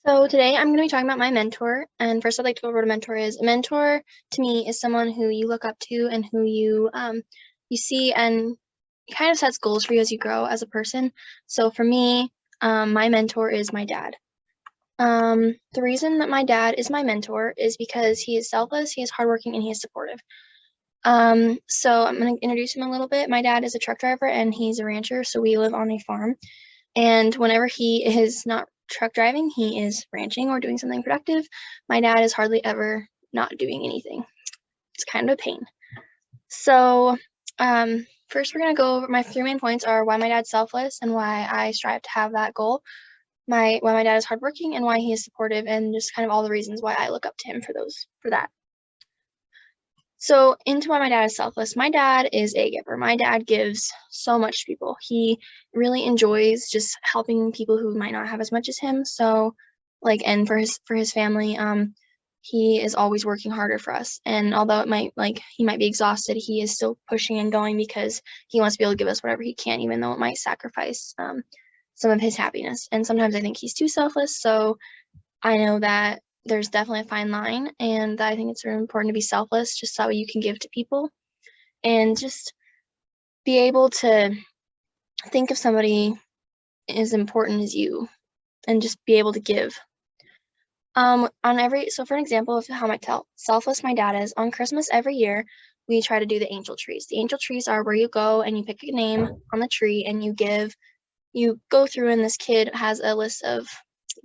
So today I'm going to be talking about my mentor. And first, I'd like to go over what a mentor is. A mentor to me is someone who you look up to and who you see and kind of sets goals for you as you grow as a person. So for me, my mentor is my dad. The reason that my dad is my mentor is because he is selfless, he is hardworking, and he is supportive. So I'm going to introduce him a little bit. My dad is a truck driver and he's a rancher, so we live on a farm. And whenever he is not truck driving, he is ranching or doing something productive. My dad is hardly ever not doing anything. It's kind of a pain. So, first, we're going to go over my three main points are why my dad's selfless and why I strive to have that goal, why my dad is hardworking and why he is supportive, and just kind of all the reasons why I look up to him for that. So into why my dad is selfless. My dad is a giver. My dad gives so much to people. He really enjoys just helping people who might not have as much as him. So and for his family, he is always working harder for us. And although he might be exhausted, he is still pushing and going because he wants to be able to give us whatever he can, even though it might sacrifice some of his happiness. And sometimes I think he's too selfless. So I know that there's definitely a fine line, and I think it's really important to be selfless just so you can give to people and just be able to think of somebody as important as you and just be able to give. So for an example of how selfless my dad is, on Christmas every year, we try to do the angel trees. The angel trees are where you go and you pick a name on the tree and you go through, and this kid has a list of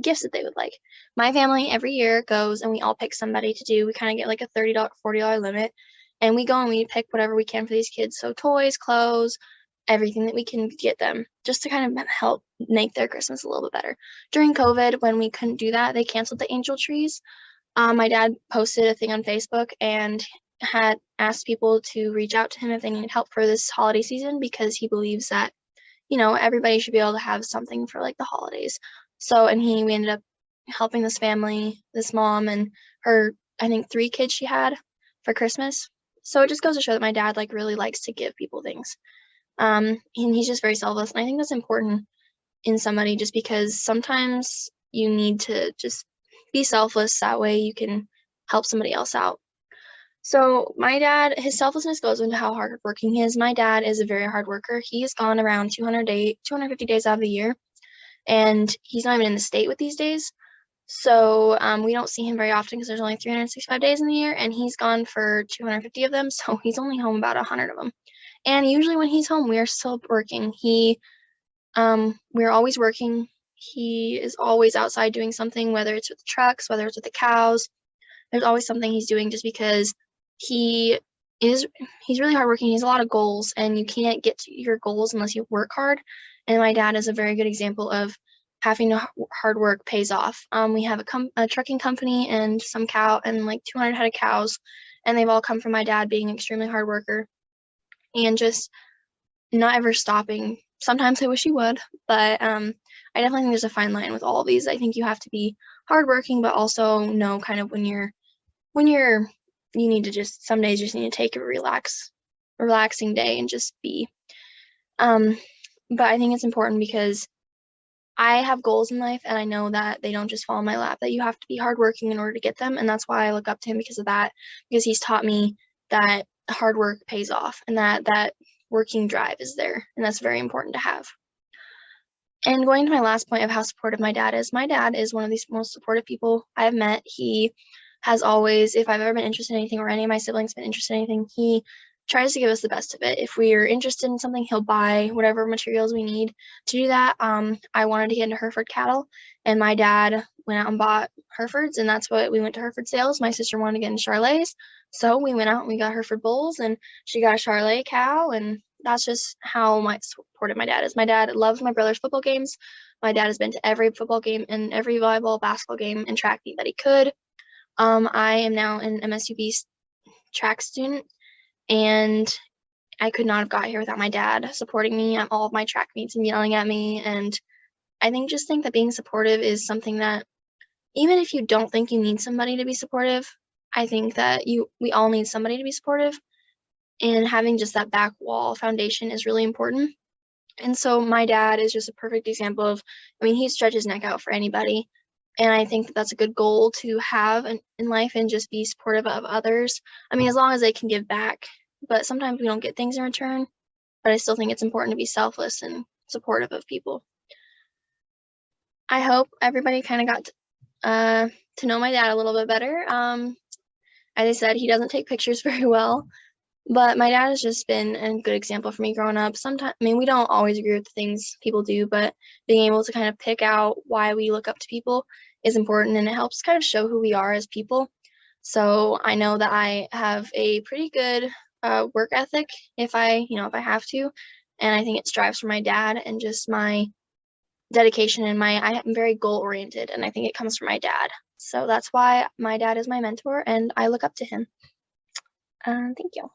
gifts that they would like. My family every year goes and we all pick somebody to do. We kind of get like a $30, $40 limit, and we go and we pick whatever we can for these kids. So toys, clothes, everything that we can get them just to kind of help make their Christmas a little bit better. During COVID, when we couldn't do that, they canceled the angel trees. My dad posted a thing on Facebook and had asked people to reach out to him if they needed help for this holiday season because he believes that everybody should be able to have something for like the holidays. So, and we ended up helping this family, this mom and her, I think 3 kids she had for Christmas. So it just goes to show that my dad really likes to give people things. And he's just very selfless. And I think that's important in somebody just because sometimes you need to just be selfless. That way you can help somebody else out. So my dad, his selflessness goes into how hardworking he is. My dad is a very hard worker. He has gone around 250 days out of the year, and he's not even in the state with these days. So we don't see him very often because there's only 365 days in the year, and he's gone for 250 of them. So he's only home about 100 of them. And usually when he's home, we are still working. We're always working. He is always outside doing something, whether it's with the trucks, whether it's with the cows. There's always something he's doing just because he's really hardworking. He has a lot of goals, and you can't get to your goals unless you work hard. And my dad is a very good example of having hard work pays off. We have a trucking company and some cow and like 200 head of cows, and they've all come from my dad being an extremely hard worker and just not ever stopping. Sometimes I wish he would, but I definitely think there's a fine line with all of these. I think you have to be hardworking, but also know kind of when you need to just, some days you just need to take a relaxing day and just be. But I think it's important because I have goals in life, and I know that they don't just fall in my lap, that you have to be hardworking in order to get them. And that's why I look up to him because of that, because he's taught me that hard work pays off and that working drive is there. And that's very important to have. And going to my last point of how supportive my dad is one of the most supportive people I have met. He has always, if I've ever been interested in anything or any of my siblings been interested in anything, he tries to give us the best of it. If we are interested in something, he'll buy whatever materials we need to do that. I wanted to get into Hereford cattle, and my dad went out and bought Herefords, and that's what we went to Hereford sales. My sister wanted to get into Charolais, so we went out and we got Hereford bulls, and she got a Charolais cow, and that's just how supportive my dad is. My dad loves my brother's football games. My dad has been to every football game and every volleyball, basketball game, and track meet that he could. I am now an MSUB track student, and I could not have got here without my dad supporting me at all of my track meets and yelling at me. And I think that being supportive is something that, even if you don't think you need somebody to be supportive, I think that we all need somebody to be supportive. And having just that back wall foundation is really important. And so my dad is just a perfect example of, he stretches his neck out for anybody. And I think that that's a good goal to have in life, and just be supportive of others. I mean, as long as they can give back, but sometimes we don't get things in return. But I still think it's important to be selfless and supportive of people. I hope everybody kind of got to know my dad a little bit better. As I said, he doesn't take pictures very well, but my dad has just been a good example for me growing up. Sometimes, I mean, we don't always agree with the things people do, but being able to kind of pick out why we look up to people is important, and it helps kind of show who we are as people. So I know that I have a pretty good work ethic if I have to, and I think it strives from my dad and just my dedication, and I am very goal oriented, and I think it comes from my dad. So that's why my dad is my mentor and I look up to him. Thank you.